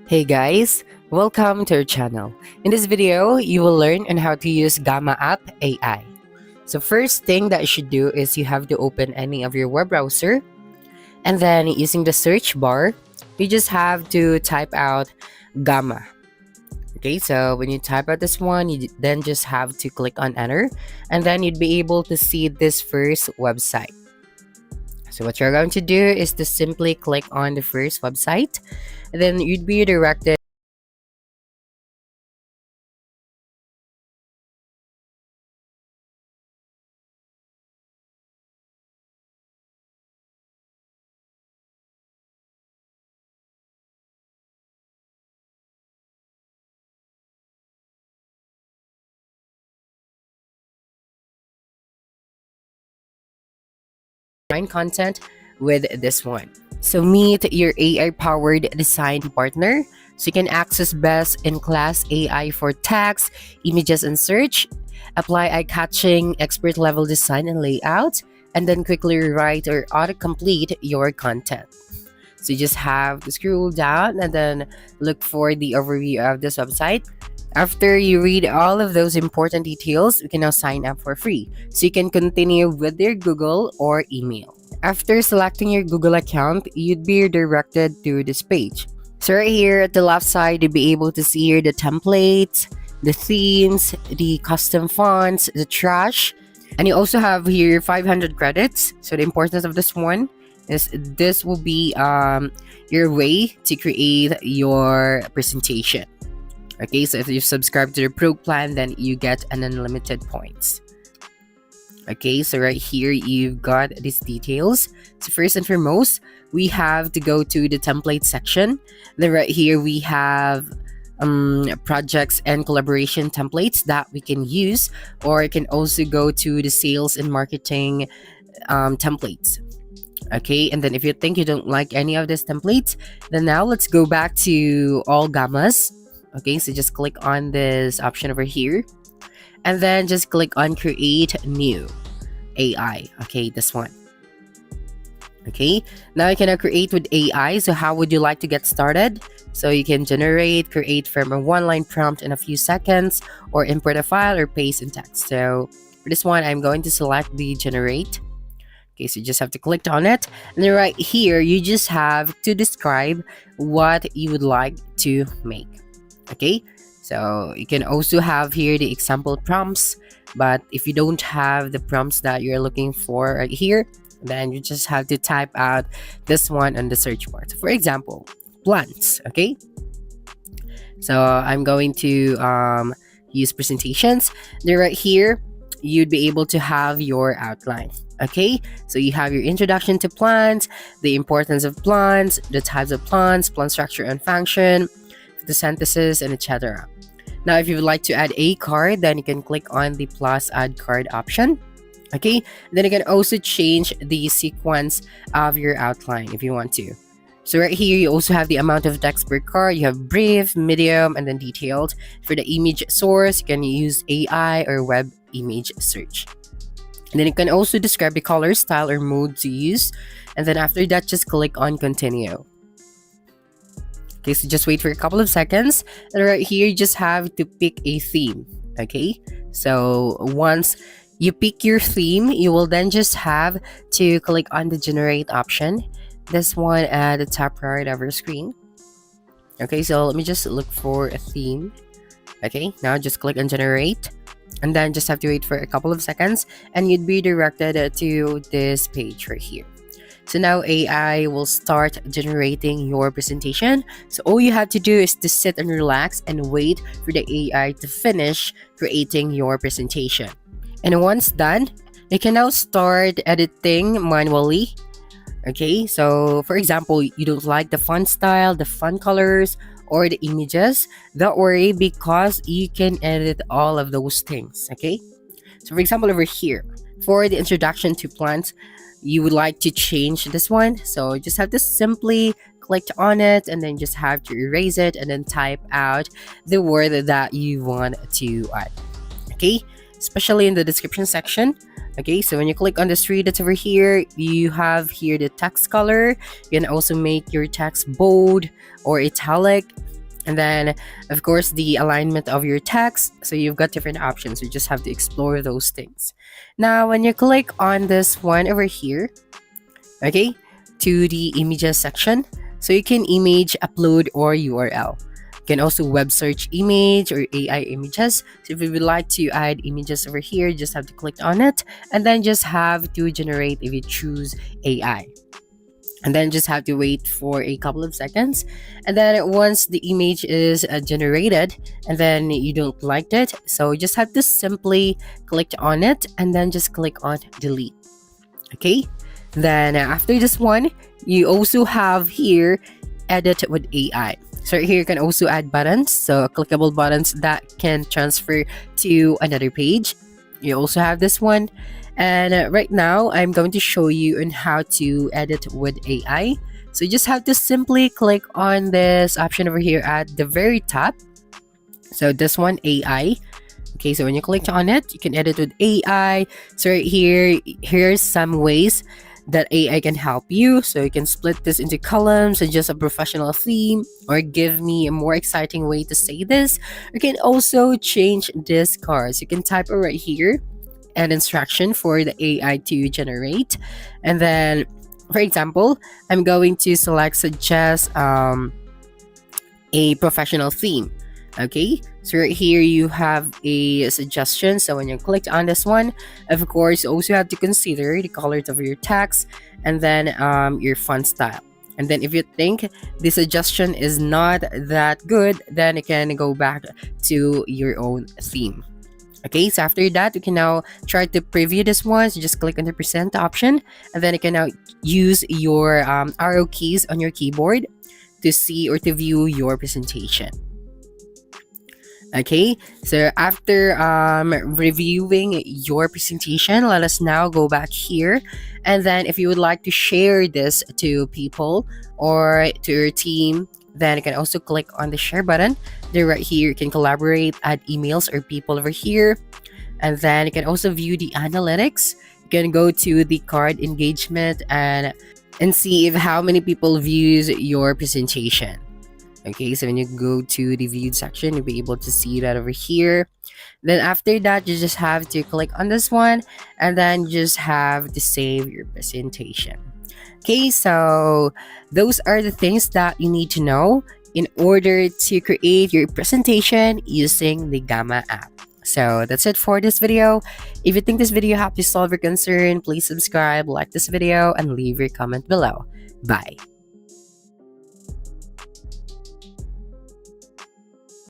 Hey guys, welcome to our channel. In this video, you will learn on how to use Gamma App AI. So first thing that you should do is you have to open any of your web browser, and then using the search bar, you just have to type out Gamma. Okay, so when you type out this one, you then just have to click on enter, and then you'd be able to see this first website. So what you're going to do is to simply click on the first website, and then you'd be directed find content with this one. So meet your AI-powered design partner so you can access best-in-class AI for text, images, and search, apply eye-catching expert-level design and layout, and then quickly write or auto-complete your content. So you just have to scroll down and then look for the overview of this website. After you read all of those important details, you can now sign up for free. So you can continue with your Google or email. After selecting your Google account, you'd be redirected to this page. So right here at the left side, you'll be able to see here the templates, the themes, the custom fonts, the trash, and you also have here 500 credits. So the importance of this one is this will be your way to create your presentation. Okay, so if you subscribe to the Pro plan, then you get an unlimited points. Okay, so right here you've got these details. So first and foremost, we have to go to the template section. Then right here we have projects and collaboration templates that we can use, or you can also go to the sales and marketing templates. Okay, and then if you think you don't like any of these templates, then now let's go back to all gammas. Okay, so just click on this option over here, and then just click on create new AI. Okay, this one. Okay, now you can create with AI. So how would you like to get started? So you can create from a one-line prompt in a few seconds, or import a file or paste in text. So for this one, I'm going to select the generate. Okay, so you just have to click on it, and then right here you just have to describe what you would like to make. Okay, so you can also have here the example prompts, but if you don't have the prompts that you're looking for right here, then you just have to type out this one on the search bar. So for example, plants. Okay, so I'm going to use presentations. Then right here you'd be able to have your outline. Okay, so you have your introduction to plants, the importance of plants, the types of plants, plant structure and function, the synthesis, and etc. Now if you would like to add a card, then you can click on the plus add card option. Okay, then you can also change the sequence of your outline if you want to. So right here you also have the amount of text per card. You have brief, medium, and then detailed. For the image source, you can use AI or web image search. And then you can also describe the color, style, or mode to use, and then after that just click on continue. Okay, so just wait for a couple of seconds, and right here you just have to pick a theme. Okay, so once you pick your theme, you will then just have to click on the generate option, this one at the top right of your screen. Okay, so let me just look for a theme. Okay, now just click on generate, and then just have to wait for a couple of seconds, and you'd be directed to this page right here. So now AI will start generating your presentation. So all you have to do is to sit and relax and wait for the AI to finish creating your presentation. And once done, you can now start editing manually. Okay, so for example, you don't like the font style, the font colors, or the images, don't worry, because you can edit all of those things. Okay, so for example over here, for the introduction to plants, you would like to change this one, so you just have to simply click on it, and then just have to erase it, and then type out the word that you want to add. Okay, especially in the description section. Okay, so when you click on the three that's over here, you have here the text color. You can also make your text bold or italic. And then, of course, the alignment of your text. So you've got different options. You just have to explore those things. Now, when you click on this one over here, okay, to the images section, so you can image upload or URL. You can also web search image or AI images. So if you would like to add images over here, just have to click on it and then just have to generate if you choose AI. And then just have to wait for a couple of seconds, and then once the image is generated and then you don't like it, so you just have to simply click on it and then just click on delete. Okay, then after this one, you also have here edit with AI. So here you can also add buttons, so clickable buttons that can transfer to another page. You also have this one. And right now, I'm going to show you on how to edit with AI. So you just have to simply click on this option over here at the very top. So this one, AI. Okay, so when you click on it, you can edit with AI. So right here, here's some ways that AI can help you. So you can split this into columns, suggest a professional theme, or give me a more exciting way to say this. You can also change this card. So you can type it right here, an instruction for the AI to generate. And then, for example, I'm going to suggest a professional theme. Okay, so right here you have a suggestion. So when you click on this one, of course, you also have to consider the colors of your text and then your font style. And then if you think the suggestion is not that good, then you can go back to your own theme. Okay, so after that, you can now try to preview this one. So just click on the present option, and then you can now use your arrow keys on your keyboard to see or to view your presentation. Okay, so after reviewing your presentation, let us now go back here. And then if you would like to share this to people or to your team, then you can also click on the share button. Then right here, you can collaborate, add emails or people over here. And then you can also view the analytics. You can go to the card engagement and see if how many people views your presentation. Okay, so when you go to the viewed section, you'll be able to see that over here. Then after that, you just have to click on this one and then just have to save your presentation. Okay, so those are the things that you need to know in order to create your presentation using the Gamma app. So that's it for this video. If you think this video helped you solve your concern, please subscribe, like this video, and leave your comment below. Bye.